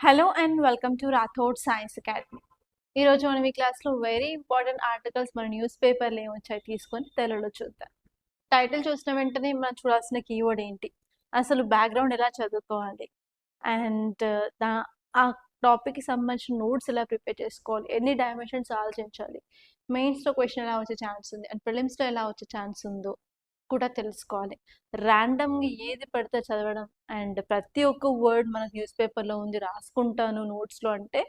Hello and welcome to Rathod science academy. ఈరోజు మనం ఈ క్లాస్లో వెరీ ఇంపార్టెంట్ ఆర్టికల్స్ మన న్యూస్ పేపర్లు ఏమొచ్చాయి తీసుకొని తెలుగులో చూద్దాం. టైటిల్ చూసిన వెంటనే మనం చూడాల్సిన కీవర్డ్ ఏంటి, అసలు బ్యాక్గ్రౌండ్ ఎలా చదువుకోవాలి, అండ్ ఆ టాపిక్కి సంబంధించిన నోట్స్ ఎలా ప్రిపేర్ చేసుకోవాలి, ఎన్ని డైమెన్షన్స్ ఆలోచించాలి, మెయిన్స్లో క్వశ్చన్ ఎలా వచ్చే ఛాన్స్ ఉంది అండ్ ప్రిలిమ్స్లో ఎలా వచ్చే ఛాన్స్ ఉందో కూడా తెలుసుకోవాలి. ర్యాండమ్గా ఏది పడితే చదవడం అండ్ ప్రతి ఒక్క వర్డ్ మనకు న్యూస్ పేపర్లో ఉంది రాసుకుంటాను నోట్స్లో అంటే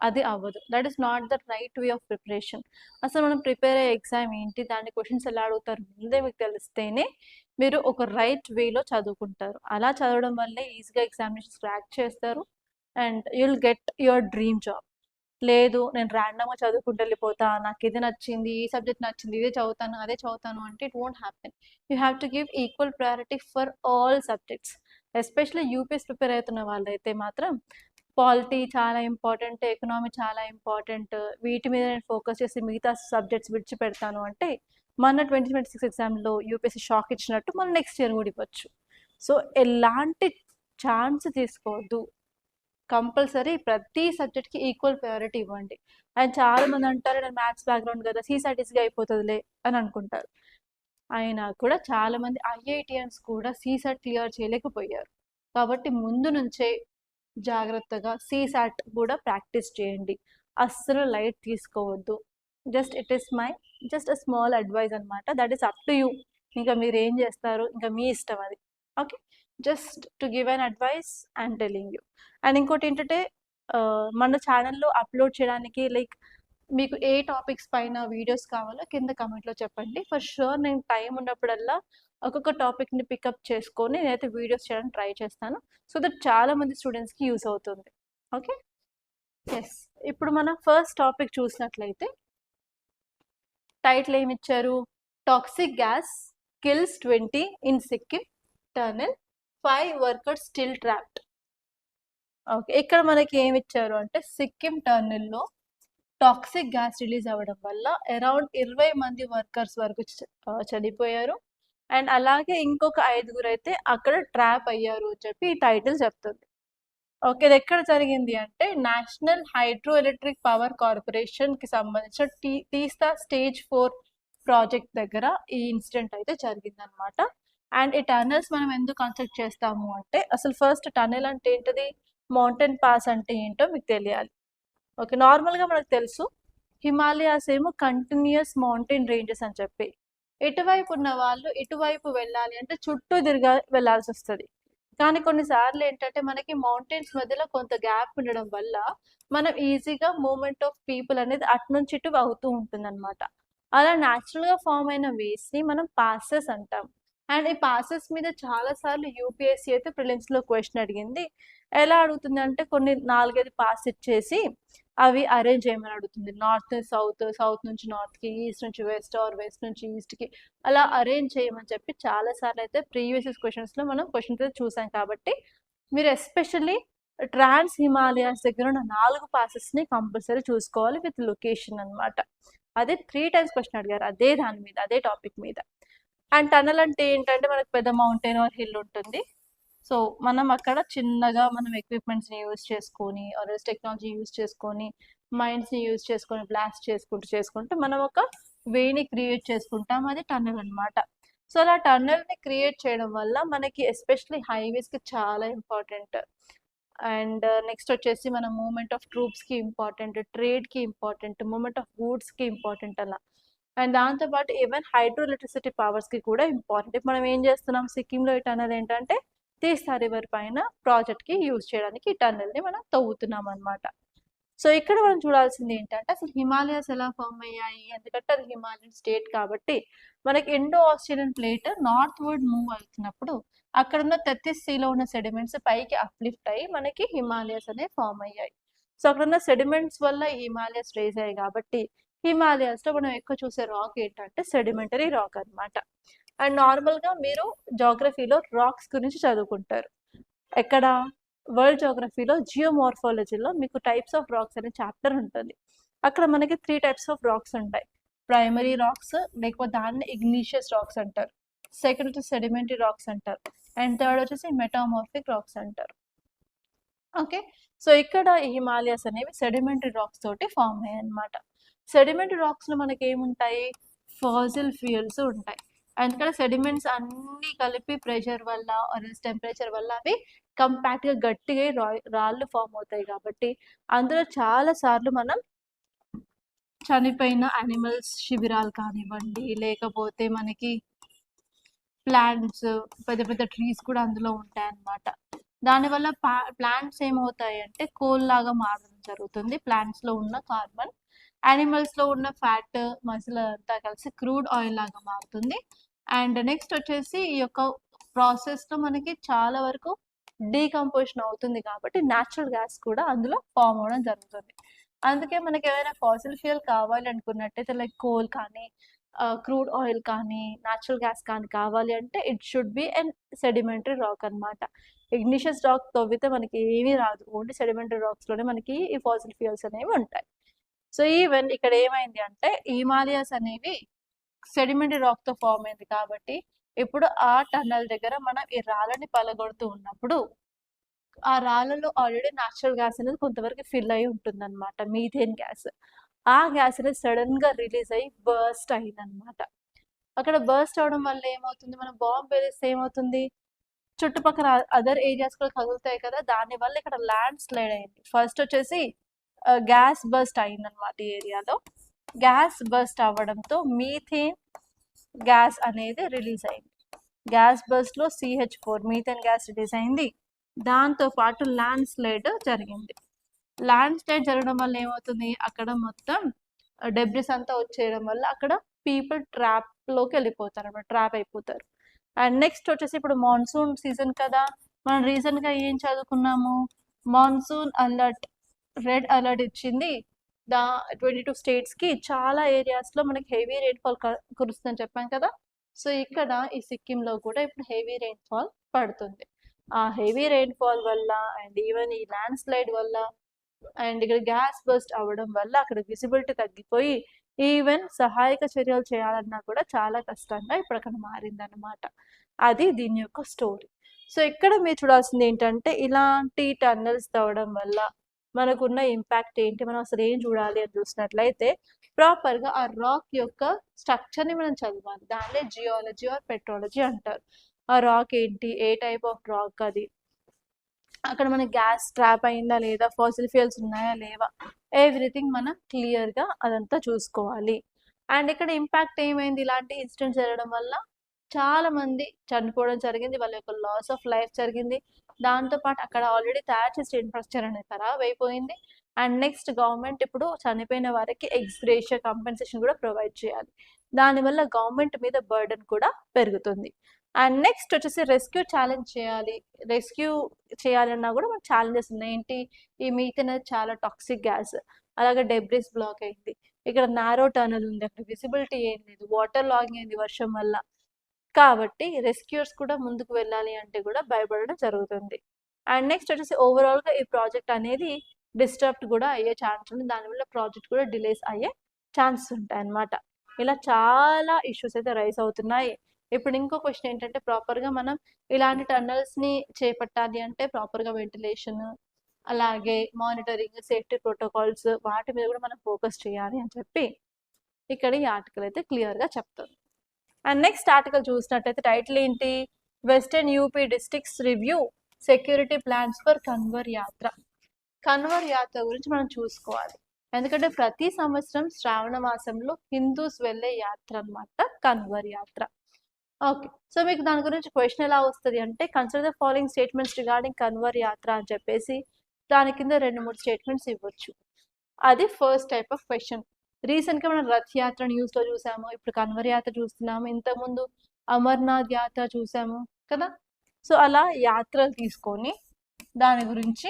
అది అవ్వదు. That is not the right way of preparation. అసలు మనం ప్రిపేర్ అయ్యే ఎగ్జామ్ ఏంటి, దాని క్వశ్చన్స్ ఎలా అడుగుతారు ముందే మీకు తెలిస్తేనే మీరు ఒక రైట్ వేలో చదువుకుంటారు. అలా చదవడం వల్లే ఈజీగా ఎగ్జామినేషన్స్ క్రాక్ చేస్తారు and you'll get your dream job. లేదు నేను ర్యాండమ్గా చదువుకుంటూ వెళ్ళిపోతా, నాకు ఇది నచ్చింది, ఈ సబ్జెక్ట్ నచ్చింది, ఇదే చదువుతాను అదే చదువుతాను అంటే it won't happen. You have to give equal priority for all subjects. Especially UPS prepare అవుతున్న వాళ్ళైతే మాత్రం పాలిటీ చాలా ఇంపార్టెంట్, ఎకనామీ చాలా ఇంపార్టెంట్, వీటి మీద నేను ఫోకస్ చేసి మిగతా సబ్జెక్ట్స్ విడిచిపెడతాను అంటే మన 2026 ఎగ్జామ్లో యూపీఎస్సీ షాక్ ఇచ్చినట్టు మనం నెక్స్ట్ ఇయర్ కూడా ఇవ్వచ్చు. సో ఎలాంటి ఛాన్స్ తీసుకోవద్దు, కంపల్సరీ ప్రతి సబ్జెక్ట్కి ఈక్వల్ ప్రయారిటీ ఇవ్వండి. అండ్ చాలా మంది అంటారు నేను మ్యాథ్స్ బ్యాక్గ్రౌండ్ కదా సీసాట్ ఈజీగా అయిపోతుందిలే అని అనుకుంటారు. అయినా కూడా చాలా మంది ఐఐటియన్స్ కూడా సీసాట్ క్లియర్ చేయలేకపోయారు. కాబట్టి ముందు నుంచే జాగ్రత్తగా సీసాట్ కూడా ప్రాక్టీస్ చేయండి. అస్సలు లైట్ తీసుకోవద్దు. It is my just a small advise అనమాట. That is up to you. ఇంకా మీరు ఏం చేస్తారు ఇంకా మీ ఇష్టం అది. Okay, just to give an advice I'm telling you. And ఇంకోటి ఏంటంటే మన ఛానల్లో అప్లోడ్ చేయడానికి లైక్ మీకు ఏ టాపిక్స్ పైన వీడియోస్ కావాలో కింద కమెంట్లో చెప్పండి. ఫర్ షూర్ నేను టైం ఉన్నప్పుడల్లా ఒక్కొక్క టాపిక్ని పికప్ చేసుకొని నేనైతే వీడియోస్ చేయడానికి ట్రై చేస్తాను. సో దట్ చాలా మంది స్టూడెంట్స్కి యూస్ అవుతుంది. Okay, yes. ఇప్పుడు మనం ఫస్ట్ టాపిక్ చూసినట్లయితే టైటిల్ ఏమి ఇచ్చారు, toxic gas kills 20 in Sikkim tunnel, 5 workers still trapped. Okay, ఇక్కడ మనకి ఏమి ఇచ్చారు అంటే సిక్కిం టర్నల్లో టాక్సిక్ గ్యాస్ రిలీజ్ అవ్వడం వల్ల అరౌండ్ 20 మంది వర్కర్స్ వరకు చనిపోయారు అండ్ అలాగే ఇంకొక 5 అయితే అక్కడ ట్రాప్ అయ్యారు అని చెప్పి ఈ టైటిల్ చెప్తుంది. ఓకే, ఇది ఎక్కడ జరిగింది అంటే నేషనల్ హైడ్రో ఎలక్ట్రిక్ పవర్ కార్పొరేషన్కి సంబంధించిన తీస్తా స్టేజ్ 4 ప్రాజెక్ట్ దగ్గర ఈ ఇన్సిడెంట్ అయితే జరిగిందనమాట. అండ్ ఈ టనల్స్ మనం ఎందుకు కన్స్ట్రక్ట్ చేస్తాము అంటే అసలు ఫస్ట్ టనల్ అంటే ఏంటిది, మౌంటైన్ పాస్ అంటే ఏంటో మీకు తెలియాలి. ఓకే, నార్మల్గా మనకు తెలుసు హిమాలయాస్ ఏమో కంటిన్యూస్ మౌంటైన్ రేంజెస్ అని చెప్పి, ఇటువైపు ఉన్న వాళ్ళు ఇటువైపు వెళ్ళాలి అంటే చుట్టూ వెళ్ళాల్సి వస్తుంది. కానీ కొన్నిసార్లు ఏంటంటే మనకి మౌంటైన్స్ మధ్యలో కొంత గ్యాప్ ఉండడం వల్ల మనం ఈజీగా మూమెంట్ ఆఫ్ పీపుల్ అనేది అటు నుంచి ఇటు అవుతూ ఉంటుంది అనమాట. అలా న్యాచురల్గా ఫామ్ అయిన వేస్ని మనం పాసెస్ అంటాం. అండ్ ఈ పాసెస్ మీద చాలాసార్లు యూపీఎస్సీ అయితే ప్రిలిమ్స్లో క్వశ్చన్ అడిగింది. ఎలా అడుగుతుంది అంటే కొన్ని 4-5 పాస్ ఇచ్చేసి అవి అరేంజ్ చేయమని అడుగుతుంది. నార్త్ సౌత్, సౌత్ నుంచి నార్త్కి, ఈస్ట్ నుంచి వెస్ట్ ఆర్ వెస్ట్ నుంచి ఈస్ట్కి అలా అరేంజ్ చేయమని చెప్పి చాలాసార్లు అయితే ప్రీవియస్ క్వశ్చన్స్లో మనం క్వశ్చన్స్ అయితే చూసాం. కాబట్టి మీరు ఎస్పెషల్లీ ట్రాన్స్ హిమాలయాస్ దగ్గర ఉన్న 4 పాసెస్ని కంపల్సరీ చూసుకోవాలి విత్ లొకేషన్ అనమాట. అదే 3 times క్వశ్చన్ అడిగారు అదే దాని మీద, అదే టాపిక్ మీద. అండ్ టనల్ అంటే ఏంటంటే మనకు పెద్ద మౌంటైన్ ఆర్ హిల్ ఉంటుంది. సో మనం అక్కడ చిన్నగా మనం ఎక్విప్మెంట్స్ని యూజ్ చేసుకొని ఆర్ టెక్నాలజీ యూజ్ చేసుకొని మైండ్స్ని యూజ్ చేసుకొని బ్లాస్ట్ చేసుకుంటూ మనం ఒక వేని క్రియేట్ చేసుకుంటాం, అది టన్నెల్ అనమాట. సో అలా టన్నెల్ని క్రియేట్ చేయడం వల్ల మనకి ఎస్పెషలీ హైవేస్కి చాలా ఇంపార్టెంట్. అండ్ నెక్స్ట్ వచ్చేసి మన మూవ్మెంట్ ఆఫ్ ట్రూప్స్కి ఇంపార్టెంట్, ట్రేడ్కి ఇంపార్టెంట్, మూవ్మెంట్ ఆఫ్ గూడ్స్కి ఇంపార్టెంట్ అలా. అండ్ దాంతోపాటు ఈవెన్ హైడ్రో ఎలక్ట్రిసిటీ పవర్స్కి కూడా ఇంపార్టెంట్. ఇప్పుడు మనం ఏం చేస్తున్నాం సిక్కింలో ఈ టన్నెల్ ఏంటంటే తీస్తా రివర్ పైన ప్రాజెక్ట్కి యూజ్ చేయడానికి ఈ టన్నెల్ని మనం తవ్వుతున్నాం అనమాట. సో ఇక్కడ మనం చూడాల్సింది ఏంటంటే అసలు హిమాలయాస్ ఎలా ఫామ్ అయ్యాయి, ఎందుకంటే అది హిమాలయన్ స్టేట్ కాబట్టి మనకి Indo Australian plate north word move అవుతున్నప్పుడు అక్కడ ఉన్న 33 సీలో ఉన్న సెడిమెంట్స్ పైకి అప్లిఫ్ట్ అయ్యి మనకి హిమాలయాస్ అనేవి ఫామ్ అయ్యాయి. సో అక్కడ ఉన్న సెడిమెంట్స్ వల్ల ఈ హిమాలయాస్ రేజ్ అయ్యాయి కాబట్టి హిమాలయాస్లో మనం ఎక్కువ చూసే రాక్ ఏంటంటే సెడిమెంటరీ రాక్ అనమాట. అండ్ నార్మల్గా మీరు జాగ్రఫీలో రాక్స్ గురించి చదువుకుంటారు. ఎక్కడ వరల్డ్ జాగ్రఫీలో జియోమార్ఫాలజీలో మీకు టైప్స్ ఆఫ్ రాక్స్ అనే చాప్టర్ ఉంటుంది. అక్కడ మనకి 3 types ఆఫ్ రాక్స్ ఉంటాయి. ప్రైమరీ రాక్స్, లేకపోతే దాన్ని ఇగ్నీషియస్ రాక్స్ అంటారు. సెకండ్ వచ్చి సెడిమెంటరీ రాక్స్ అంటారు. అండ్ థర్డ్ వచ్చేసి మెటామార్ఫిక్ రాక్స్ అంటారు. ఓకే, సో ఇక్కడ ఈ హిమాలయాస్ అనేవి సెడిమెంటరీ రాక్స్ తోటి ఫామ్ అయ్యాయి అనమాట. సెడిమెంటరీ రాక్స్లో మనకి ఏముంటాయి, ఫాసిల్ ఫ్యూయల్స్ ఉంటాయి. అందుకని సెడిమెంట్స్ అన్నీ కలిపి ప్రెషర్ వల్ల టెంపరేచర్ వల్ల అవి కంపాక్ట్గా గట్టిగా రాళ్ళు ఫామ్ అవుతాయి. కాబట్టి అందులో చాలా సార్లు మనం చనిపోయిన యానిమల్స్ శిబిరాలు కానివ్వండి, లేకపోతే మనకి ప్లాంట్స్, పెద్ద పెద్ద ట్రీస్ కూడా అందులో ఉంటాయి అన్నమాట. దానివల్ల ప్లాంట్స్ ఏమవుతాయి అంటే కోల్ లాగా మారడం జరుగుతుంది. ప్లాంట్స్లో ఉన్న కార్బన్ యానిమల్స్లో ఉన్న ఫ్యాట్ మసిల్ అంతా కలిసి క్రూడ్ ఆయిల్ లాగా మారుతుంది. అండ్ నెక్స్ట్ వచ్చేసి ఈ యొక్క ప్రాసెస్లో మనకి చాలా వరకు డీకంపోజిషన్ అవుతుంది కాబట్టి న్యాచురల్ గ్యాస్ కూడా అందులో ఫామ్ అవడం జరుగుతుంది. అందుకే మనకి ఏమైనా ఫాసిల్ ఫ్యూయల్ కావాలి అనుకున్నట్టయితే లైక్ కోల్ కానీ క్రూడ్ ఆయిల్ కానీ న్యాచురల్ గ్యాస్ కానీ కావాలి అంటే it should be and sedimentary rock అనమాట. ఇగ్నిషియస్ రాక్ తవ్వితే మనకి ఏమీ రాదు, ఓన్లీ సెడిమెంటరీ రాక్స్లోనే మనకి ఈ ఫాసిల్ ఫ్యూయల్స్ అనేవి ఉంటాయి. సో ఈవెన్ ఇక్కడ ఏమైంది అంటే హిమాలయాస్ అనేవి సెడిమెంటరీ రాక్తో ఫామ్ అయింది కాబట్టి ఇప్పుడు ఆ టన్నల్ దగ్గర మనం ఈ రాళ్ళని పలగొడుతూ ఉన్నప్పుడు ఆ రాళ్ళలో ఆల్రెడీ న్యాచురల్ గ్యాస్ అనేది కొంతవరకు ఫిల్ అయి ఉంటుంది అనమాట, మీథేన్ గ్యాస్. ఆ గ్యాస్ అనేది సడన్గా రిలీజ్ అయ్యి బర్స్ట్ అయిందనమాట. అక్కడ బర్స్ట్ అవడం వల్ల ఏమవుతుంది, మనం బాంబు వేస్తే ఏమవుతుంది, చుట్టుపక్కల అదర్ ఏరియాస్ కూడా కదులుతాయి కదా, దానివల్ల ఇక్కడ ల్యాండ్ స్లైడ్ అయింది. ఫస్ట్ వచ్చేసి గ్యాస్ బర్స్ట్ అయిందనమాట ఈ ఏరియాలో. గ్యాస్ బర్స్ట్ అవ్వడంతో మీథేన్ గ్యాస్ అనేది రిలీజ్ అయింది. గ్యాస్ బర్స్ట్లో CH4 మీథేన్ గ్యాస్ రిలీజ్ అయింది. దాంతోపాటు ల్యాండ్ స్లైడ్ జరిగింది. ల్యాండ్ స్లైడ్ జరగడం వల్ల ఏమవుతుంది, అక్కడ మొత్తం డెబ్రిస్ అంతా వచ్చేయడం వల్ల అక్కడ పీపుల్ ట్రాప్లోకి వెళ్ళిపోతారు అన్నమాట, ట్రాప్ అయిపోతారు. అండ్ నెక్స్ట్ వచ్చేసి ఇప్పుడు మాన్సూన్ సీజన్ కదా, మనం రీసెంట్గా ఏం చదువుకున్నాము, మాన్సూన్ అలర్ట్, రెడ్ అలర్ట్ ఇచ్చింది 22 స్టేట్స్కి. చాలా ఏరియాస్లో మనకి హెవీ రెయిన్ఫాల్ కురుస్తుందని చెప్పాం కదా. సో ఇక్కడ ఈ సిక్కింలో కూడా ఇప్పుడు హెవీ రెయిన్ఫాల్ పడుతుంది. ఆ హెవీ రెయిన్ఫాల్ వల్ల అండ్ ఈవెన్ ఈ ల్యాండ్ స్లైడ్ వల్ల అండ్ ఇక్కడ గ్యాస్ బర్స్ట్ అవ్వడం వల్ల అక్కడ విజిబిలిటీ తగ్గిపోయి ఈవెన్ సహాయక చర్యలు చేయాలన్నా కూడా చాలా కష్టంగా ఇప్పుడు అక్కడ మారిందన్నమాట. అది దీని యొక్క స్టోరీ. సో ఇక్కడ మీరు చూడాల్సింది ఏంటంటే ఇలాంటి టన్నల్స్ తవ్వడం వల్ల మనకున్న ఇంపాక్ట్ ఏంటి, మనం అసలు ఏం చూడాలి అని చూసినట్లయితే ప్రాపర్గా ఆ రాక్ యొక్క స్ట్రక్చర్ని మనం చదవాలి. దాన్నే జియాలజీ ఆర్ పెట్రాలజీ అంటారు. ఆ రాక్ ఏంటి, ఏ టైప్ ఆఫ్ రాక్ అది, అక్కడ మనకి గ్యాస్ ట్రాప్ అయిందా లేదా, ఫాసిల్ ఫ్యూయల్స్ ఉన్నాయా లేవా, ఎవ్రీథింగ్ మనం క్లియర్గా అదంతా చూసుకోవాలి. అండ్ ఇక్కడ ఇంపాక్ట్ ఏమైంది, ఇలాంటి ఇన్సిడెంట్స్ జరగడం వల్ల చాలా మంది చనిపోవడం జరిగింది, వాళ్ళ యొక్క లాస్ ఆఫ్ లైఫ్ జరిగింది. దాంతోపాటు అక్కడ ఆల్రెడీ తయారు చేసే ఇన్ఫ్రాస్ట్రక్చర్ అనేది ఖరాబ్ అయిపోయింది. అండ్ నెక్స్ట్ గవర్నమెంట్ ఇప్పుడు చనిపోయిన వారికి ఎక్స్గ్రేషియా కంపెన్సేషన్ కూడా ప్రొవైడ్ చేయాలి. దానివల్ల గవర్నమెంట్ మీద బర్డెన్ కూడా పెరుగుతుంది. అండ్ నెక్స్ట్ వచ్చేసి రెస్క్యూ ఛాలెంజ్ చేయాలి. రెస్క్యూ చేయాలన్నా కూడా మనకు ఛాలెంజెస్ ఉన్నాయి. ఏంటి, ఈ మీథేన్ అనేది చాలా టాక్సిక్ గ్యాస్, అలాగే డెబ్రిస్ బ్లాక్ అయింది, ఇక్కడ నారో టనల్ ఉంది, అక్కడ విజిబిలిటీ ఏం లేదు, వాటర్ లాగింగ్ అయింది వర్షం వల్ల. కాబట్టి రెస్క్యూర్స్ కూడా ముందుకు వెళ్ళాలి అంటే కూడా భయపడడం జరుగుతుంది. అండ్ నెక్స్ట్ వచ్చేసి ఓవరాల్గా ఈ ప్రాజెక్ట్ అనేది డిస్టర్బ్డ్ కూడా అయ్యే ఛాన్స్ ఉంది, దానివల్ల ప్రాజెక్ట్ కూడా డిలేస్ అయ్యే ఛాన్సెస్ ఉంటాయి అన్నమాట. ఇలా చాలా ఇష్యూస్ అయితే రైజ్ అవుతున్నాయి. ఇప్పుడు ఇంకో క్వశ్చన్ ఏంటంటే ప్రాపర్గా మనం ఇలాంటి టన్నల్స్ని చేపట్టాలి అంటే ప్రాపర్గా వెంటిలేషన్, అలాగే మానిటరింగ్, సేఫ్టీ ప్రోటోకాల్స్, వాటి మీద కూడా మనం ఫోకస్ చేయాలి అని చెప్పి ఇక్కడ ఈ ఆర్టికల్ అయితే క్లియర్గా చెప్తుంది. అండ్ నెక్స్ట్ ఆర్టికల్ చూసినట్టయితే టైటిల్ ఏంటి, western UP districts review security plans for Kanwar Yatra. Kanwar యాత్ర గురించి మనం చూసుకోవాలి, ఎందుకంటే ప్రతి సంవత్సరం శ్రావణ మాసంలో హిందూస్ వెళ్ళే యాత్ర అనమాట కన్వర్ యాత్ర. ఓకే, సో మీకు దాని గురించి క్వశ్చన్ ఎలా వస్తుంది అంటే consider the following statements regarding Kanwar Yatra అని చెప్పేసి దాని కింద 2-3 స్టేట్మెంట్స్ ఇవ్వచ్చు. అది ఫస్ట్ టైప్ ఆఫ్ క్వశ్చన్. రీసెంట్గా మనం రథ్ యాత్ర న్యూస్లో చూసాము, ఇప్పుడు కన్వర్ యాత్ర చూస్తున్నాము, ఇంతకుముందు అమర్నాథ్ యాత్ర చూసాము కదా. సో అలా యాత్రలు తీసుకొని దాని గురించి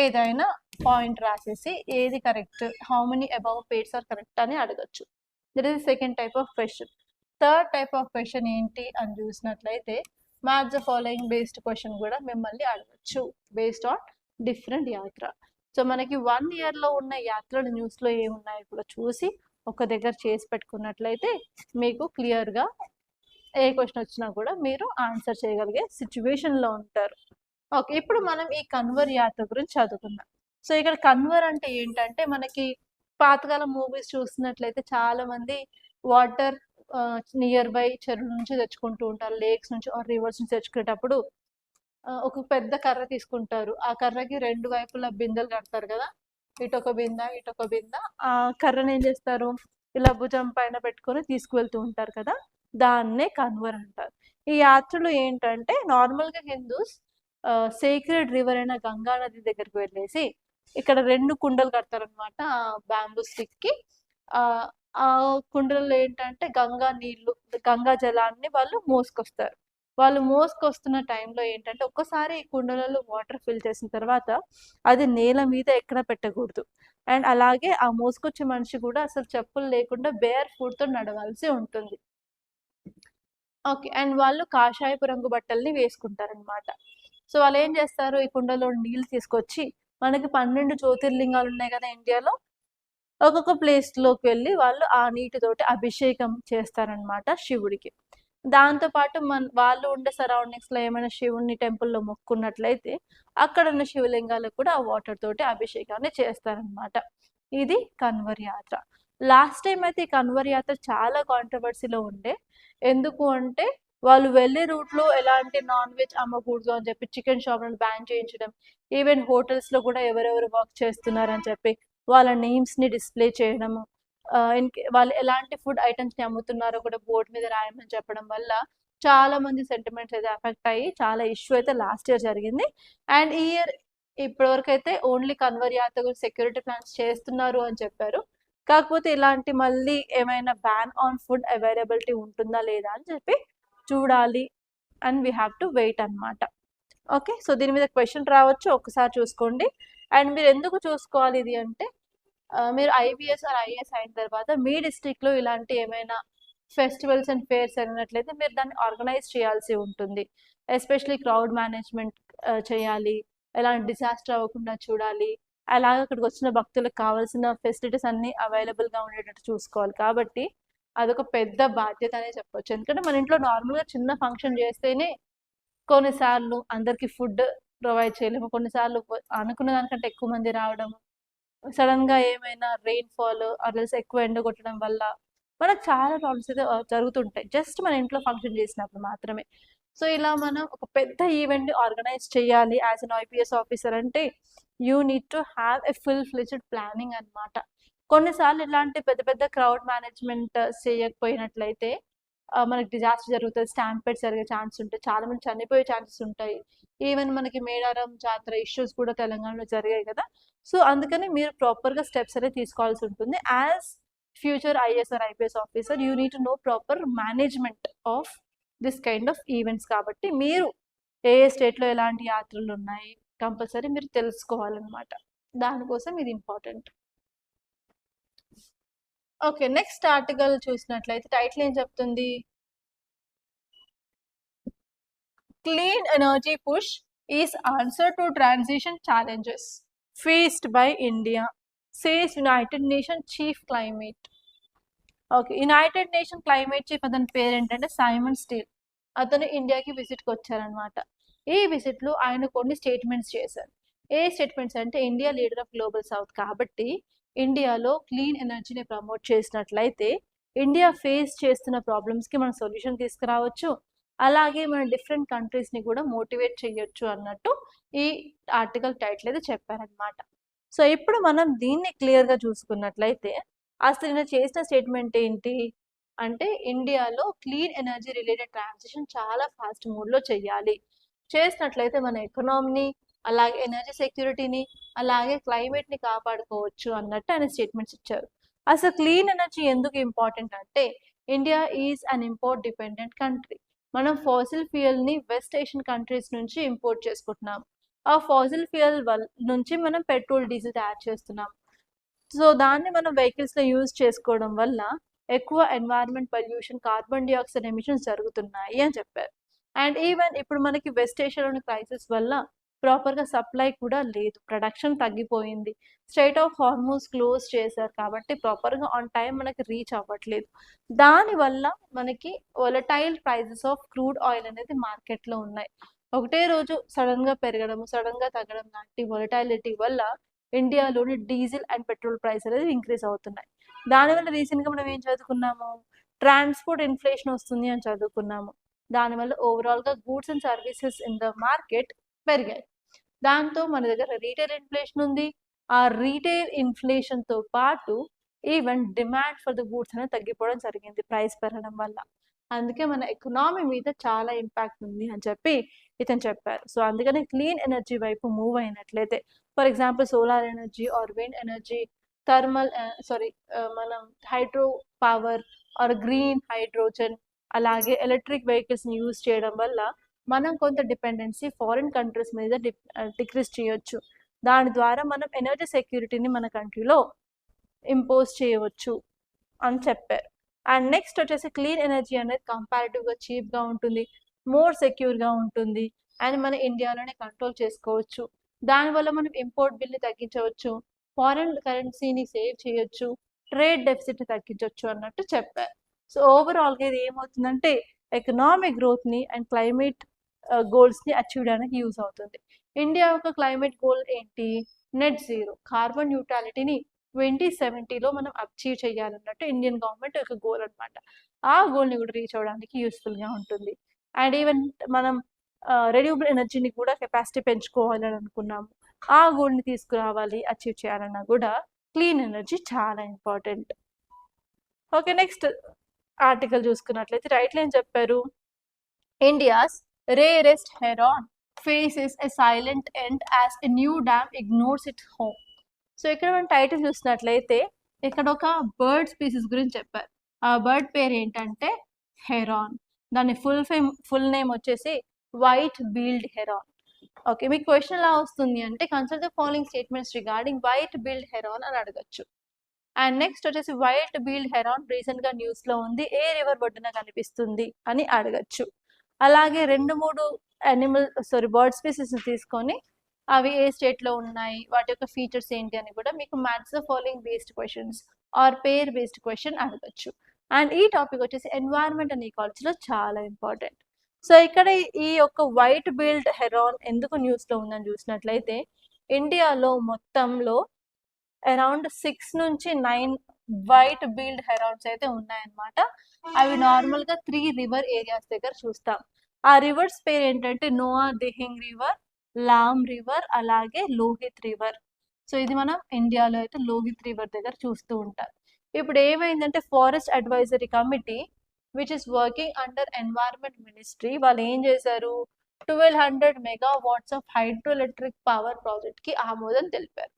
ఏదైనా పాయింట్ రాసేసి ఏది correct, how many above pairs are correct అని అడగచ్చు. That is second type of question. Third type of question ఏంటి అని చూసినట్లయితే match the following based question కూడా మిమ్మల్ని అడగచ్చు based on different yatra. So మనకి 1 ఇయర్లో ఉన్న యాత్రలు న్యూస్లో ఏమున్నాయో కూడా చూసి ఒక దగ్గర చేసి పెట్టుకున్నట్లయితే మీకు క్లియర్గా ఏ క్వశ్చన్ వచ్చినా కూడా మీరు ఆన్సర్ చేయగలిగే సిచ్యువేషన్లో ఉంటారు. ఓకే, ఇప్పుడు మనం ఈ కన్వర్ యాత్ర గురించి చదువుకుందాం. సో ఇక్కడ కన్వర్ అంటే ఏంటంటే మనకి పాతకాలం మూవీస్ చూసినట్లయితే చాలా మంది వాటర్ నియర్ బై చెరువు నుంచి తెచ్చుకుంటూ ఉంటారు, లేక్స్ నుంచి రివర్స్ నుంచి తెచ్చుకునేటప్పుడు ఒక పెద్ద కర్ర తీసుకుంటారు. ఆ కర్రకి రెండు వైపులా బిందెలు కడతారు కదా, ఇటొక బింద ఇటొక బింద. ఆ కర్రను ఏం చేస్తారు, ఇలా భుజం పైన పెట్టుకొని తీసుకువెళ్తూ ఉంటారు కదా, దాన్నే కన్వర్ అంటారు. ఈ యాత్రలు ఏంటంటే నార్మల్గా హిందూస్ సేక్రెడ్ రివర్ అయిన గంగా నది దగ్గరికి వెళ్ళేసి ఇక్కడ రెండు కుండలు కడతారనమాట బ్యాంబూ స్టిక్ కి. ఆ కుండలలో ఏంటంటే గంగా నీళ్లు, గంగా జలాన్ని వాళ్ళు మోసుకొస్తారు. వాళ్ళు మోసుకొస్తున్న టైంలో ఏంటంటే ఒక్కసారి ఈ కుండలలో వాటర్ ఫిల్ చేసిన తర్వాత అది నేల మీద ఎక్కడ పెట్టకూడదు. అండ్ అలాగే ఆ మోసుకొచ్చే మనిషి కూడా అసలు చెప్పులు లేకుండా బేర్ ఫుట్ తో నడవాల్సి ఉంటుంది. ఓకే, అండ్ వాళ్ళు కాషాయపు రంగు బట్టల్ని వేసుకుంటారనమాట. సో వాళ్ళు ఏం చేస్తారు, ఈ కుండలో నీళ్ళు తీసుకొచ్చి, మనకి 12 జ్యోతిర్లింగాలు ఉన్నాయి కదా ఇండియాలో, ఒక్కొక్క ప్లేస్ లోకి వెళ్ళి వాళ్ళు ఆ నీటితోటి అభిషేకం చేస్తారనమాట శివుడికి. దాంతో పాటు వాళ్ళు ఉండే సరౌండింగ్స్ లో ఏమైనా శివుని టెంపుల్లో మొక్కున్నట్లయితే అక్కడ ఉన్న శివలింగాలకు కూడా ఆ వాటర్ తోటి అభిషేకాన్ని చేస్తారనమాట. ఇది కన్వర్ యాత్ర. లాస్ట్ టైం అయితే ఈ కన్వర్ యాత్ర చాలా కాంట్రవర్సీలో ఉండే. ఎందుకు అంటే వాళ్ళు వెళ్ళే రూట్ లో ఎలాంటి నాన్ వెజ్ అమ్మకూడదు అని చెప్పి చికెన్ షాప్లను బ్యాన్ చేయించడం, ఈవెన్ హోటల్స్ లో కూడా ఎవరెవరు వర్క్ చేస్తున్నారని చెప్పి వాళ్ళ నేమ్స్ ని డిస్ప్లే చేయడము, వాళ్ళు ఎలాంటి ఫుడ్ ఐటమ్స్ ని అమ్ముతున్నారో కూడా బోర్డు మీద రాయమని చెప్పడం వల్ల చాలా మంది సెంటిమెంట్స్ అయితే అఫెక్ట్ అయ్యి చాలా ఇష్యూ అయితే లాస్ట్ ఇయర్ జరిగింది. అండ్ ఈ ఇయర్ ఇప్పటివరకు అయితే ఓన్లీ కన్వర్ యాత్ర సెక్యూరిటీ ప్లాన్స్ చేస్తున్నారు అని చెప్పారు. కాకపోతే ఇలాంటి మళ్ళీ ఏమైనా బ్యాన్ ఆన్ ఫుడ్ అవైలబిలిటీ ఉంటుందా లేదా అని చెప్పి చూడాలి, and we have to wait అనమాట. ఓకే, సో దీని మీద క్వశ్చన్ రావచ్చు, ఒకసారి చూసుకోండి. అండ్ మీరు ఎందుకు చూసుకోవాలి ఇది అంటే, మీరు ఐబిఎస్ ఆర్ ఐఏఎస్ అయిన తర్వాత మీ డిస్ట్రిక్ట్లో ఇలాంటి ఏమైనా ఫెస్టివల్స్ అండ్ ఫేర్స్ అయినట్లయితే మీరు దాన్ని ఆర్గనైజ్ చేయాల్సి ఉంటుంది. ఎస్పెషలీ క్రౌడ్ మేనేజ్మెంట్ చేయాలి, ఎలాంటి డిజాస్టర్ అవ్వకుండా చూడాలి, అలాగే అక్కడికి వచ్చిన భక్తులకు కావాల్సిన ఫెసిలిటీస్ అన్నీ అవైలబుల్గా ఉండేటట్టు చూసుకోవాలి. కాబట్టి అదొక పెద్ద బాధ్యత అనే చెప్పొచ్చు. ఎందుకంటే మన ఇంట్లో నార్మల్గా చిన్న ఫంక్షన్ చేస్తేనే కొన్నిసార్లు అందరికి ఫుడ్ ప్రొవైడ్ చేయలేము, కొన్నిసార్లు అనుకున్న దానికంటే ఎక్కువ మంది రావడం, సడన్ గా ఏమైనా రెయిన్ ఫాల్ అర్లెస్ ఎక్కువ ఎండ కొట్టడం వల్ల మనకు చాలా ప్రాబ్లమ్స్ అయితే జరుగుతుంటాయి, జస్ట్ మన ఇంట్లో ఫంక్షన్ చేసినప్పుడు మాత్రమే. సో ఇలా మనం ఒక పెద్ద ఈవెంట్ ఆర్గనైజ్ చేయాలి యాజ్ అన్ ఐపీఎస్ ఆఫీసర్ అంటే you need to have a full fledged planning అనమాట. కొన్నిసార్లు ఇలాంటి పెద్ద పెద్ద క్రౌడ్ మేనేజ్మెంట్ చేయకపోయినట్లయితే మనకి డిజాస్టర్ జరుగుతుంది, స్టాంపెడ్ జరిగే ఛాన్స్ ఉంటాయి, చాలా మంది చనిపోయే ఛాన్సెస్ ఉంటాయి. ఈవెన్ మనకి మేడారం జాతర ఇష్యూస్ కూడా తెలంగాణలో జరిగాయి కదా. సో అందుకని మీరు ప్రాపర్గా స్టెప్స్ అనేది తీసుకోవాల్సి ఉంటుంది. As future IAS are IPS officer you need to know proper management of this kind of events. కాబట్టి మీరు ఏ ఏ స్టేట్లో ఎలాంటి యాత్రలు ఉన్నాయి కంపల్సరీ మీరు తెలుసుకోవాలన్నమాట, దానికోసం ఇది ఇంపార్టెంట్. ఓకే, నెక్స్ట్ ఆర్టికల్ చూసినట్లయితే టైటిల్ ఏం చెప్తుంది, clean energy push is answer to transition challenges faced by India says United nation chief climate. Okay, United nation climate chief అతని పేరు ఏంటంటే సైమన్ స్టీల్. అతను ఇండియాకి విజిట్కి వచ్చారనమాట. ఈ విజిట్లో ఆయన కొన్ని స్టేట్మెంట్స్ చేశారు. ఏ స్టేట్మెంట్స్ అంటే, India leader of global south కాబట్టి ఇండియాలో క్లీన్ ఎనర్జీని ప్రమోట్ చేసినట్లయితే ఇండియా ఫేస్ చేస్తున్న ప్రాబ్లమ్స్కి మనం సొల్యూషన్ తీసుకురావచ్చు, అలాగే మన డిఫరెంట్ కంట్రీస్ని కూడా మోటివేట్ చేయొచ్చు అన్నట్టు ఈ ఆర్టికల్ టైటిల్ అయితే చెప్పారనమాట. సో ఇప్పుడు మనం దీన్ని క్లియర్గా చూసుకున్నట్లయితే అసలు ఈయన చేసిన స్టేట్మెంట్ ఏంటి అంటే, ఇండియాలో క్లీన్ ఎనర్జీ రిలేటెడ్ ట్రాన్సిషన్ చాలా ఫాస్ట్ మోడ్లో చేయాలి, చేసినట్లయితే మన ఎకనామీని, అలాగే ఎనర్జీ సెక్యూరిటీని, అలాగే క్లైమేట్ని కాపాడుకోవచ్చు అన్నట్టు ఆయన స్టేట్మెంట్స్ ఇచ్చారు. అసలు క్లీన్ ఎనర్జీ ఎందుకు ఇంపార్టెంట్ అంటే, India is an import dependent country. మనం ఫాసిల్ ఫ్యూయల్ని వెస్ట్ ఏషియన్ కంట్రీస్ నుంచి ఇంపోర్ట్ చేసుకుంటున్నాం. ఆ ఫాసిల్ ఫ్యూయల్ నుంచి మనం పెట్రోల్, డీజిల్ తయారు చేస్తున్నాం. సో దాన్ని మనం వెహికల్స్లో యూజ్ చేసుకోవడం వల్ల ఎక్కువ environment pollution, carbon dioxide emissions జరుగుతున్నాయి అని చెప్పారు. అండ్ ఈవెన్ ఇప్పుడు మనకి వెస్ట్ ఏషియాలోని క్రైసిస్ వల్ల ప్రాపర్గా సప్లై కూడా లేదు, ప్రొడక్షన్ తగ్గిపోయింది, స్ట్రైట్ ఆఫ్ హార్మోన్స్ క్లోజ్ చేశారు కాబట్టి ప్రాపర్గా ఆన్ టైం మనకి రీచ్ అవ్వట్లేదు. దానివల్ల మనకి volatile prices of crude oil అనేది మార్కెట్లో ఉన్నాయి. ఒకటే రోజు సడన్గా పెరగడం, సడన్గా తగ్గడం లాంటి వొలటాలిటీ వల్ల ఇండియాలోని డీజిల్ అండ్ పెట్రోల్ ప్రైస్ అనేది ఇంక్రీజ్ అవుతున్నాయి. దానివల్ల రీసెంట్గా మనం ఏం చదువుకున్నాము, ట్రాన్స్పోర్ట్ ఇన్ఫ్లేషన్ వస్తుంది అని చదువుకున్నాము. దానివల్ల ఓవరాల్గా goods and services in the market పెరిగాయి. దాంతో మన దగ్గర రీటైల్ ఇన్ఫ్లేషన్ ఉంది. ఆ రీటైల్ ఇన్ఫ్లేషన్తో పాటు even demand for the goods అనేది తగ్గిపోవడం జరిగింది ప్రైస్ పెరగడం వల్ల. అందుకే మన ఎకనామీ మీద చాలా ఇంపాక్ట్ ఉంది అని చెప్పి ఇతను చెప్పారు. సో అందుకని క్లీన్ ఎనర్జీ వైపు మూవ్ అయినట్లయితే, for example solar energy or wind energy, thermal మనం hydro power or green hydrogen, అలాగే ఎలక్ట్రిక్ వెహికల్స్ని యూజ్ చేయడం వల్ల మనం కొంత డిపెండెన్సీ ఫారిన్ కంట్రీస్ మీద డిక్రీజ్ చేయొచ్చు. దాని ద్వారా మనం ఎనర్జీ సెక్యూరిటీని మన కంట్రీలో ఇంపోజ్ చేయవచ్చు అని చెప్పారు. అండ్ నెక్స్ట్ వచ్చేసి క్లీన్ ఎనర్జీ అనేది కంపారిటివ్గా చీప్గా ఉంటుంది, మోర్ సెక్యూర్గా ఉంటుంది, అండ్ మన ఇండియాలోనే కంట్రోల్ చేసుకోవచ్చు. దానివల్ల మనం ఇంపోర్ట్ బిల్ని తగ్గించవచ్చు, ఫారిన్ కరెన్సీని సేవ్ చేయొచ్చు, ట్రేడ్ డెఫిసిట్ని తగ్గించవచ్చు అన్నట్టు చెప్పారు. సో ఓవరాల్గా ఇది ఏమవుతుందంటే ఎకనామిక్ గ్రోత్ని అండ్ క్లైమేట్ గోల్స్ని అచీవ్ చేయడానికి యూజ్ అవుతుంది. ఇండియా యొక్క క్లైమేట్ గోల్ ఏంటి, నెట్ జీరో కార్బన్ న్యూట్రాలిటీని 2070లో మనం అచీవ్ చేయాలన్నట్టు ఇండియన్ గవర్నమెంట్ యొక్క గోల్ అనమాట. ఆ గోల్ని కూడా రీచ్ అవ్వడానికి యూస్ఫుల్గా ఉంటుంది. అండ్ ఈవెన్ మనం రెన్యూబుల్ ఎనర్జీని కూడా కెపాసిటీ పెంచుకోవాలని అనుకున్నాము. ఆ గోల్ని తీసుకురావాలి, అచీవ్ చేయాలన్నా కూడా క్లీన్ ఎనర్జీ చాలా ఇంపార్టెంట్. ఓకే, నెక్స్ట్ ఆర్టికల్ చూసుకున్నట్లయితే రైట్లో ఏం చెప్పారు, India's rarest heron faces a silent end as a new dam ignores it's home. So ఇక్కడ మనం టైటిల్ చూసినట్లయితే ఇక్కడ ఒక బర్డ్ స్పీసీస్ గురించి చెప్పారు. ఆ బర్డ్ పేరు ఏంటంటే హెరాన్. దాని ఫుల్ నేమ్ వచ్చేసి వైట్ బీల్డ్ హెరాన్. ఓకే, మీకు క్వశ్చన్ ఎలా వస్తుంది అంటే consider the following statements regarding white bellied heron అని అడగచ్చు. అండ్ నెక్స్ట్ వచ్చేసి వైట్ బీల్డ్ హెరాన్ రీసెంట్గా న్యూస్లో ఉంది, ఏ రివర్ ఒడ్డున కనిపిస్తుంది అని అడగచ్చు. అలాగే 2-3 బర్డ్ స్పీసీస్ని తీసుకొని అవి ఏ స్టేట్లో ఉన్నాయి, వాటి యొక్క ఫీచర్స్ ఏంటి అని కూడా మీకు match the following based questions or pair based question అడగచ్చు. అండ్ ఈ టాపిక్ వచ్చేసి ఎన్వైరన్మెంట్ అండ్ ఈకాలజీలో చాలా ఇంపార్టెంట్. సో ఇక్కడ ఈ యొక్క వైట్ బీల్డ్ హెరాన్ ఎందుకు న్యూస్లో ఉందని చూసినట్లయితే ఇండియాలో మొత్తంలో అరౌండ్ 6 నుంచి 9 వైట్ బీల్డ్ హెరాన్స్ అయితే ఉన్నాయన్నమాట. అవి నార్మల్గా 3 రివర్ ఏరియాస్ దగ్గర చూస్తాం. ఆ రివర్స్ పేరు ఏంటంటే Noah Dihing river, Lam river, అలాగే లోహిత్ రివర్. సో ఇది మనం ఇండియాలో అయితే లోహిత్ రివర్ దగ్గర చూస్తూ ఉంటాం. ఇప్పుడు ఏమైందంటే forest advisory committee which is working under environment ministry వాళ్ళు ఏం చేశారు, 1200 megawatts of hydro electric power ప్రాజెక్ట్కి ఆమోదం తెలిపారు.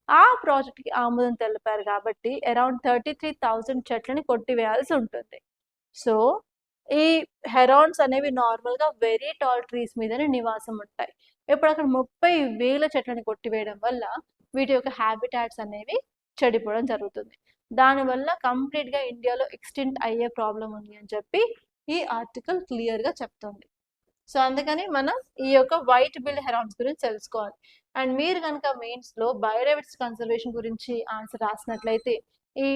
ఆ ప్రాజెక్ట్కి ఆమోదం తెలిపారు కాబట్టి అరౌండ్ 33,000 చెట్లని కొట్టివేయాల్సి ఉంటుంది. సో ఈ హెరాన్స్ అనేవి నార్మల్గా వెరీ టాల్ ట్రీస్ మీదనే నివాసం ఉంటాయి. ఇప్పుడు అక్కడ 30,000 చెట్లని కొట్టివేయడం వల్ల వీటి యొక్క హ్యాబిటాట్స్ అనేవి చెడిపోవడం జరుగుతుంది. దానివల్ల కంప్లీట్గా ఇండియాలో ఎక్స్టెంట్ అయ్యే ప్రాబ్లం ఉంది అని చెప్పి ఈ ఆర్టికల్ క్లియర్గా చెప్తుంది. సో అందుకని మనం ఈ యొక్క వైట్ బిల్డ్ హెరాన్స్ గురించి తెలుసుకోవాలి. అండ్ మీరు కనుక మెయిన్స్లో బయోడైవర్సిటీ కన్సర్వేషన్ గురించి ఆన్సర్ రాసినట్లయితే ఈ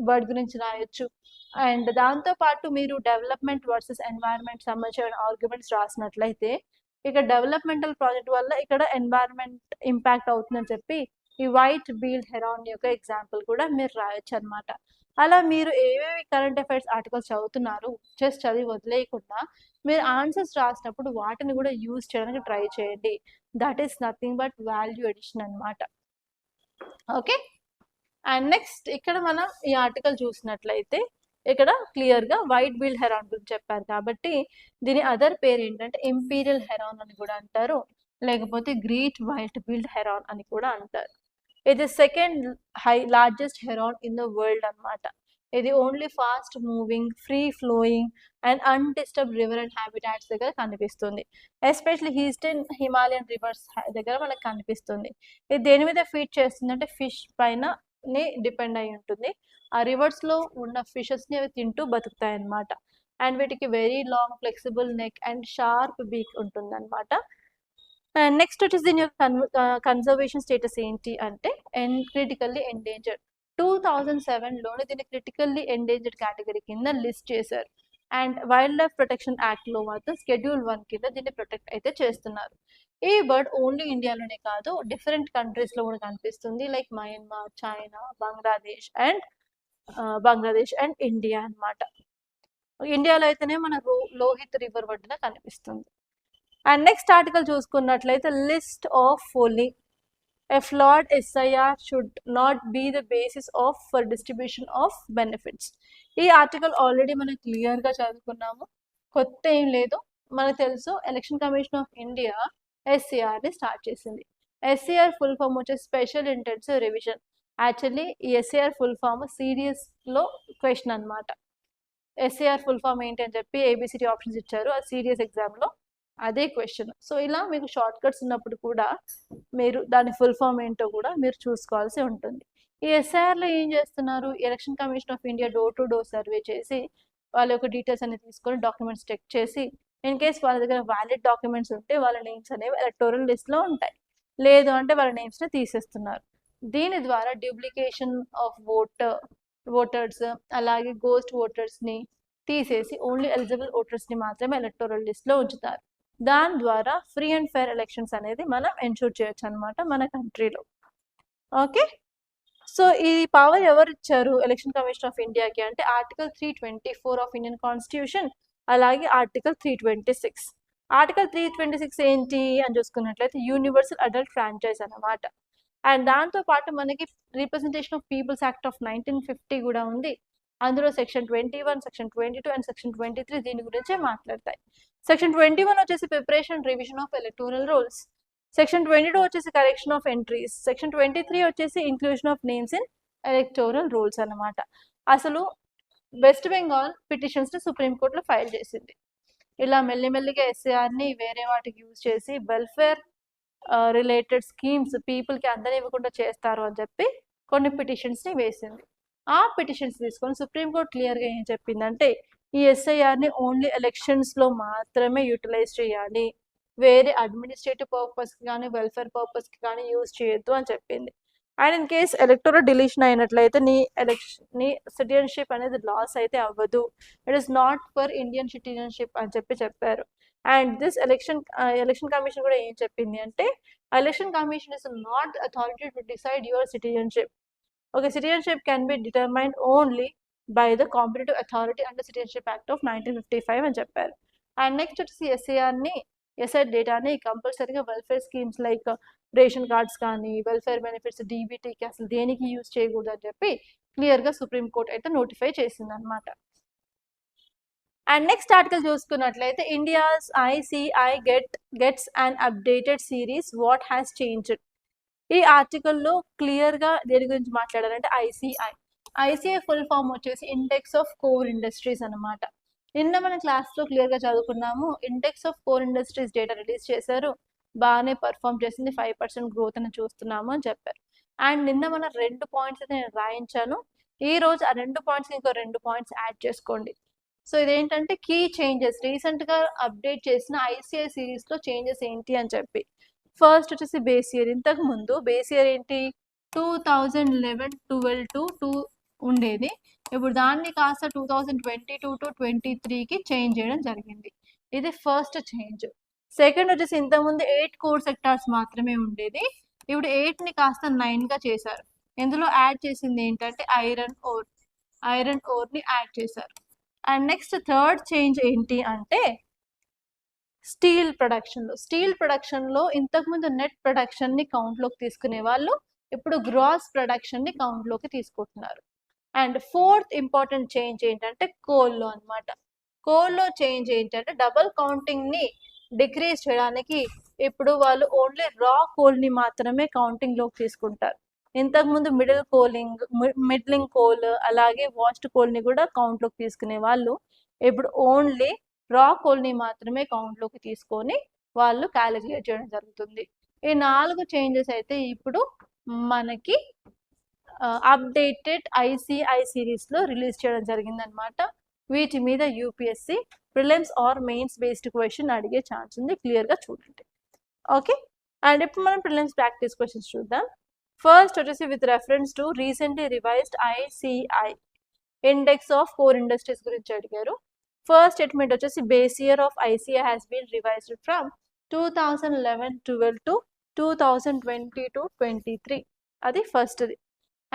బర్డ్ గురించి రాయొచ్చు. అండ్ దాంతోపాటు మీరు డెవలప్మెంట్ వర్సెస్ ఎన్వైరన్మెంట్ సంబంధించిన ఆర్గ్యుమెంట్స్ రాసినట్లయితే ఇక్కడ డెవలప్మెంటల్ ప్రాజెక్ట్ వల్ల ఇక్కడ ఎన్వైరన్మెంట్ ఇంపాక్ట్ అవుతుందని చెప్పి ఈ వైట్ బీల్డ్ హెరాన్ యొక్క ఎగ్జాంపుల్ కూడా మీరు రాయొచ్చు అనమాట. అలా మీరు ఏవేవి కరెంట్ అఫైర్స్ ఆర్టికల్స్ చదువుతున్నారు జస్ట్ చదివి వదిలేయకుండా మీరు ఆన్సర్స్ రాసినప్పుడు వాటిని కూడా యూజ్ చేయడానికి ట్రై చేయండి. That is nothing but value addition అనమాట. ఓకే, అండ్ నెక్స్ట్ ఇక్కడ మనం ఈ ఆర్టికల్ చూసినట్లయితే ఇక్కడ క్లియర్గా వైట్ బీల్డ్ హెరాన్ గురించి చెప్పారు కాబట్టి దీని అదర్ పేరు ఏంటంటే ఇంపీరియల్ హెరాన్ అని కూడా అంటారు, లేకపోతే గ్రేట్ వైట్ బీల్డ్ హెరాన్ అని కూడా అంటారు. ఇది second largest heron in the world అనమాట. ఇది only fast moving, free flowing and undisturbed river and habitats దగ్గర కనిపిస్తుంది. ఎస్పెషల్లీ ఈస్టర్న్ హిమాలయన్ రివర్స్ దగ్గర మనకు కనిపిస్తుంది. ఇది దేని మీద ఫీడ్ చేస్తుందంటే ఫిష్ పైననే డిపెండ్ అయి ఉంటుంది. ఆ రివర్స్లో ఉన్న ఫిషెస్ని అవి తింటూ బతుకుతాయి అన్నమాట. అండ్ వీటికి very long flexible neck and sharp beak ఉంటుంది అనమాట. అండ్ నెక్స్ట్ వచ్చేసి దీని యొక్క కన్జర్వేషన్ స్టేటస్ ఏంటి అంటే క్రిటికల్లీ ఎండేంజర్డ్. 2007లోనే దీన్ని క్రిటికల్లీ ఎండేంజర్డ్ కేటగిరీ కింద లిస్ట్ చేశారు. అండ్ వైల్డ్ లైఫ్ ప్రొటెక్షన్ యాక్ట్లో మాత్రం షెడ్యూల్ 1 కింద దీన్ని ప్రొటెక్ట్ అయితే చేస్తున్నారు. ఈ బర్డ్ ఓన్లీ ఇండియాలోనే కాదు, డిఫరెంట్ కంట్రీస్లో కూడా కనిపిస్తుంది, like Myanmar, China, Bangladesh and India అన్నమాట. ఇండియాలో అయితేనే మన లోహిత్ రివర్ ఒడ్డున కనిపిస్తుంది. అండ్ నెక్స్ట్ ఆర్టికల్ చూసుకున్నట్లయితే list of Foley a flawed SIR should not be the basis of for distribution of benefits. ఈ ఆర్టికల్ ఆల్రెడీ మనం క్లియర్గా చదువుకున్నాము, కొత్త ఏం లేదు. మనకు తెలుసు ఎలక్షన్ కమిషన్ ఆఫ్ ఇండియా SCRని స్టార్ట్ చేసింది. SCR ఫుల్ ఫామ్ వచ్చేసి స్పెషల్ ఇంటెన్సివ్ రివిజన్. యాక్చువల్లీ ఈ SCR ఫుల్ ఫామ్ సిడిఎస్లో క్వశ్చన్ అనమాట. SCR ఫుల్ ఫామ్ ఏంటి అని చెప్పి ABCD ఆప్షన్స్ ఇచ్చారు, ఆ సిడిఎస్ ఎగ్జామ్లో అదే క్వశ్చన్. సో ఇలా మీకు షార్ట్ కట్స్ ఉన్నప్పుడు కూడా మీరు దాని ఫుల్ ఫామ్ ఏంటో కూడా మీరు చూసుకోవాల్సి ఉంటుంది. ఈ SIRలో ఏం చేస్తున్నారు, election commission of India door to door survey చేసి వాళ్ళ యొక్క డీటెయిల్స్ అనేది తీసుకొని డాక్యుమెంట్స్ చెక్ చేసి ఇన్ కేస్ వాళ్ళ దగ్గర వ్యాలిడ్ డాక్యుమెంట్స్ ఉంటే వాళ్ళ నేమ్స్ అనేవి ఎలక్టోరల్ లిస్ట్లో ఉంటాయి, లేదు అంటే వాళ్ళ నేమ్స్ని తీసేస్తున్నారు. దీని ద్వారా డూప్లికేషన్ ఆఫ్ ఓటర్స్ అలాగే గోస్ట్ ఓటర్స్ని తీసేసి ఓన్లీ ఎలిజిబుల్ ఓటర్స్ని మాత్రమే ఎలక్టోరల్ లిస్ట్లో ఉంచుతారు. దాని ద్వారా ఫ్రీ అండ్ ఫెయిర్ ఎలక్షన్స్ అనేది మనం ఎన్షూర్ చేయొచ్చు అనమాట మన కంట్రీలో. ఓకే, సో ఈ పవర్ ఎవరు ఇచ్చారు ఎలక్షన్ కమిషన్ ఆఫ్ ఇండియాకి అంటే ఆర్టికల్ 324 ఆఫ్ ఇండియన్ కాన్స్టిట్యూషన్, అలాగే ఆర్టికల్ 326. ఆర్టికల్ 326 ఏంటి అని చూసుకున్నట్లయితే యూనివర్సల్ అడల్ట్ ఫ్రాంచైజ్ అన్నమాట. అండ్ దాంతోపాటు మనకి representation of peoples act of 1950 కూడా ఉంది. అందులో సెక్షన్ 21, సెక్షన్ 22 అండ్ సెక్షన్ 23 దీని గురించే మాట్లాడతాయి. సెక్షన్ 21 వచ్చేసి preparation revision of electoral rolls, section 22 వచ్చేసి కరెక్షన్ ఆఫ్ ఎంట్రీస్, సెక్షన్ 23 వచ్చేసి inclusion of names in electoral rolls అన్నమాట. అసలు వెస్ట్ బెంగాల్ పిటిషన్స్ని సుప్రీంకోర్టులో ఫైల్ చేసింది. ఇలా మెల్లిమెల్లిగా SIRని వేరే వాటికి యూజ్ చేసి వెల్ఫేర్ రిలేటెడ్ స్కీమ్స్ పీపుల్కి అందనివ్వకుండా చేస్తారు అని చెప్పి కొన్ని పిటిషన్స్ని వేసింది. ఆ పిటిషన్స్ తీసుకొని సుప్రీంకోర్టు క్లియర్గా ఏం చెప్పిందంటే ఈ SIRని ఓన్లీ ఎలక్షన్స్లో మాత్రమే యూటిలైజ్ చేయాలి, వేరే అడ్మినిస్ట్రేటివ్ పర్పస్కి కానీ వెల్ఫేర్ పర్పస్కి కానీ యూజ్ చేయొద్దు అని చెప్పింది. And in case electoral deletion అయినట్లయితే నీ సిటిజన్షిప్ అనేది లాస్ అయితే అవ్వదు, it is not for Indian citizenship అని చెప్పారు. అండ్ దిస్ ఎలక్షన్ కమిషన్ కూడా ఏం చెప్పింది అంటే election commission is not authority to decide your citizenship. Okay, citizenship can be determined only by the competitive authority under Citizenship Act of 1955 అని చెప్పారు. And next వచ్చేసి SIR డేటాని కంపల్సరీగా welfare schemes like ration cards కానీ welfare benefits DBTకి అసలు దేనికి use చేయకూడదు అని చెప్పి క్లియర్గా సుప్రీంకోర్టు అయితే నోటిఫై చేసింది అనమాట. అండ్ నెక్స్ట్ ఆర్టికల్ చూసుకున్నట్లయితే India's ICI gets and updated series what has changed. ఈ ఆర్టికల్లో క్లియర్గా దేని గురించి మాట్లాడారంటే ICI ఫుల్ ఫామ్ వచ్చేసి ఇండెక్స్ ఆఫ్ కోర్ ఇండస్ట్రీస్ అనమాట. నిన్న మన క్లాస్లో క్లియర్గా చదువుకున్నాము, index of core industries data release చేశారు, బాగానే పర్ఫామ్ చేసింది, 5% గ్రోత్ అని చూస్తున్నాము అని చెప్పారు. అండ్ నిన్న మన 2 పాయింట్స్ అయితే నేను రాయించాను, ఈ రోజు ఆ 2 పాయింట్స్ ఇంకో 2 పాయింట్స్ యాడ్ చేసుకోండి. సో ఇదేంటంటే కీ చేంజెస్, రీసెంట్గా అప్డేట్ చేసిన ICI సిరీస్లో చేంజెస్ ఏంటి అని చెప్పి. ఫస్ట్ వచ్చేసి బేస్ ఇయర్, ఇంతకు ముందు బేస్ ఇయర్ ఏంటి 2011-12 ఉండేది, ఇప్పుడు దాన్ని కాస్త 2022 to 23కి చేంజ్ చేయడం జరిగింది. ఇది ఫస్ట్ చేంజ్. సెకండ్ వచ్చేసి ఇంతకుముందు 8 కోర్ సెక్టార్స్ మాత్రమే ఉండేది, ఇప్పుడు 8ని కాస్త 9గా చేశారు. ఇందులో యాడ్ చేసింది ఏంటంటే ఐరన్ ఓర్ని యాడ్ చేశారు. అండ్ నెక్స్ట్ థర్డ్ చేంజ్ ఏంటి అంటే స్టీల్ ప్రొడక్షన్లో ఇంతకుముందు నెట్ ప్రొడక్షన్ని కౌంట్లోకి తీసుకునే వాళ్ళు ఇప్పుడు గ్రాస్ ప్రొడక్షన్ని కౌంట్లోకి తీసుకుంటున్నారు. అండ్ ఫోర్త్ ఇంపార్టెంట్ చేంజ్ ఏంటంటే కోల్లో అనమాట. కోల్లో చేంజ్ ఏంటంటే డబుల్ కౌంటింగ్ని డిక్రీజ్ చేయడానికి ఇప్పుడు వాళ్ళు ఓన్లీ రా కోల్ని మాత్రమే కౌంటింగ్లోకి తీసుకుంటారు. ఇంతకుముందు మిడ్లింగ్ కోల్ అలాగే వాస్ట్ కోల్ని కూడా కౌంట్లోకి తీసుకునే వాళ్ళు ఇప్పుడు ఓన్లీ రా కోల్ని మాత్రమే కౌంట్లోకి తీసుకొని వాళ్ళు క్యాలిక్యులేట్ చేయడం జరుగుతుంది. ఈ 4 చేంజెస్ అయితే ఇప్పుడు మనకి అప్డేటెడ్ ICI సిరీస్లో రిలీజ్ చేయడం జరిగిందనమాట. వీటి మీద UPSC prelims or mains based question అడిగే ఛాన్స్ ఉంది, క్లియర్గా చూడండి. ఓకే, అండ్ ఇప్పుడు మనం ప్రిలిమ్స్ ప్రాక్టీస్ క్వశ్చన్స్ చూద్దాం. ఫస్ట్ వచ్చేసి with reference to recently revised ICI index of core industries గురించి అడిగారు. ఫస్ట్ స్టేట్మెంట్ వచ్చేసి base year of ICI has been revised from 2011-12 to 2022-23. అది ఫస్ట్ది.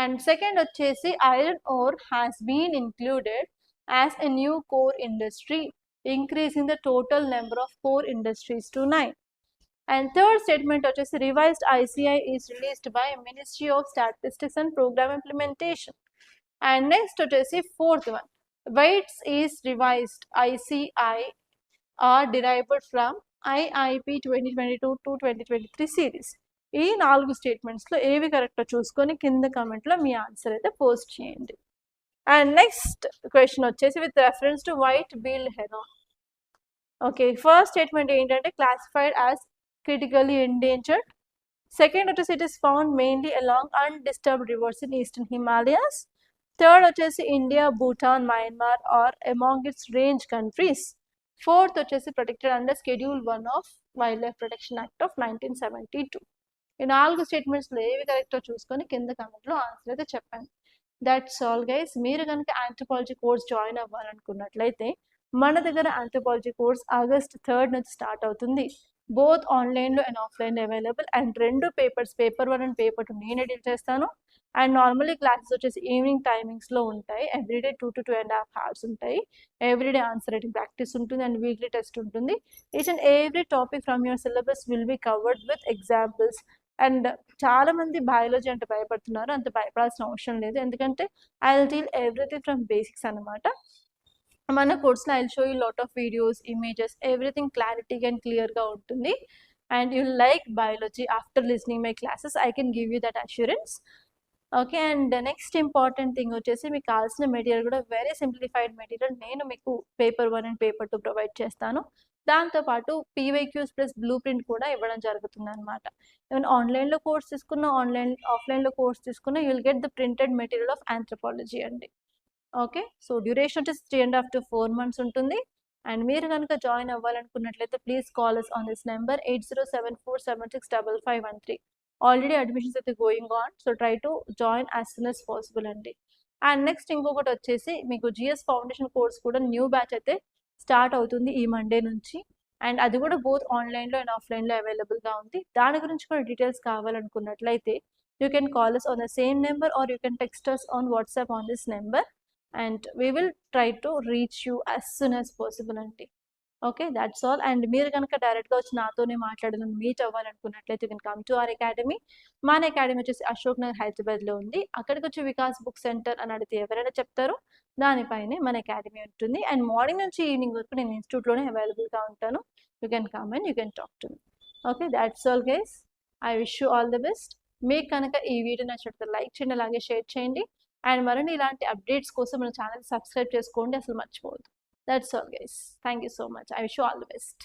అండ్ సెకండ్ వచ్చేసి iron ore has been included as a new core industry, increasing the total number of core industries to 9. And third statement వచ్చేసి revised ICI is released by Ministry of Statistics and Program Implementation. And next వచ్చేసి fourth one, weights is revised ICI are derived from IIP 2022-2023 series. ఈ 4 స్టేట్మెంట్స్లో ఏవి కరెక్టో చూసుకొని కింద కమెంట్లో మీ answer అయితే పోస్ట్ చేయండి. అండ్ నెక్స్ట్ క్వశ్చన్ వచ్చేసి with reference to white bellied heron. Okay, first statement ఏంటంటే classified as critically endangered. Second వచ్చేసి it is found mainly along undisturbed rivers in eastern Himalayas. Third వచ్చేసి India, Bhutan, Myanmar are among its range countries. Fourth వచ్చేసి protected under Schedule 1 of Wildlife Protection Act of 1972. ఈ 4 స్టేట్మెంట్స్లో ఏవి కరెక్టో చూసుకొని కింద కమెంట్లో answer అయితే చెప్పండి. That's all guys. మీరు కనుక ఆంథ్రోపాలజీ కోర్స్ జాయిన్ అవ్వాలనుకున్నట్లయితే మన దగ్గర ఆంథ్రోపాలజీ కోర్స్ August 3rd నుంచి స్టార్ట్ అవుతుంది. బోత్ ఆన్లైన్లో అండ్ ఆఫ్లైన్లో available. And 2 papers, paper 1 and paper 2 నేనే డీల్ చేస్తాను. అండ్ నార్మల్లీ క్లాసెస్ వచ్చేసి ఈవినింగ్ టైమింగ్స్లో ఉంటాయి. ఎవ్రీడే 2 to 2.5 hours ఉంటాయి. ఎవ్రీడే ఆన్సర్ రైటింగ్ ప్రాక్టీస్ ఉంటుంది అండ్ వీక్లీ టెస్ట్ ఉంటుంది. Each and every topic from your syllabus will be covered with examples. And చాలామంది biology అంటే భయపడుతున్నారు. అంత భయపడాల్సిన అవసరం లేదు, ఎందుకంటే I will deal everything from basics అనమాట. మన కోర్స్లో I will show you lot of videos, images, everything క్లారిటీగా అండ్ క్లియర్గా ఉంటుంది. And you like biology after listening my classes, I can give you that assurance. Okay, and next important thing వచ్చేసి మీకు కావాల్సిన material కూడా వెరీ సింప్లిఫైడ్ మెటీరియల్ నేను మీకు paper 1 and paper 2 provide చేస్తాను. దాంతోపాటు PYQs ప్లస్ బ్లూ ప్రింట్ కూడా ఇవ్వడం జరుగుతుంది అనమాట. ఈవెన్ ఆన్లైన్లో కోర్స్ తీసుకున్న, ఆఫ్లైన్లో కోర్స్ తీసుకున్న you will get the printed material of anthropology అండి. ఓకే, సో డ్యూరేషన్ వచ్చేసి 3.5 to 4 months ఉంటుంది. అండ్ మీరు కనుక జాయిన్ అవ్వాలనుకున్నట్లయితే please call us on this number 8074765513. Already admissions అయితే going on, so try to join as soon as possible అండి. And next ఇంకొకటి వచ్చేసి మీకు GS ఫౌండేషన్ కోర్స్ కూడా న్యూ బ్యాచ్ అయితే స్టార్ట్ అవుతుంది ఈ మండే నుంచి. అండ్ అది కూడా బోత్ ఆన్లైన్లో అండ్ ఆఫ్లైన్లో అవైలబుల్గా ఉంది. దాని గురించి కూడా డీటెయిల్స్ కావాలనుకున్నట్లయితే you can call us on the same number or you can text us on WhatsApp on this number. And we will try to reach you as soon as possible అండి. Okay, that's all. And మీరు కనుక డైరెక్ట్గా వచ్చి నాతోనే మాట్లాడాలని meet అవ్వాలనుకున్నట్లయితే you can come to our academy. మన academy వచ్చేసి అశోక్ నగర్ హైదరాబాద్లో ఉంది. అక్కడికి వచ్చి వికాస్ బుక్ సెంటర్ అని అడిగితే ఎవరైనా చెప్తారు, దానిపైనే మన అకాడమీ ఉంటుంది. అండ్ మార్నింగ్ నుంచి ఈవినింగ్ వరకు నేను ఇన్స్టిట్యూట్లోనే అవైలబుల్గా ఉంటాను. You can come and you can talk to me. Okay, that's all guys. I wish you all the best. మీకు కనుక ఈ వీడియో నచ్చినట్లయితే లైక్ చేయండి, అలాగే షేర్ చేయండి. అండ్ మరిన్ని ఇలాంటి అప్డేట్స్ కోసం మన ఛానల్ సబ్స్క్రైబ్ చేసుకోండి, అసలు మర్చిపోవద్దు. That's all guys. Thank you so much. I wish you all the best.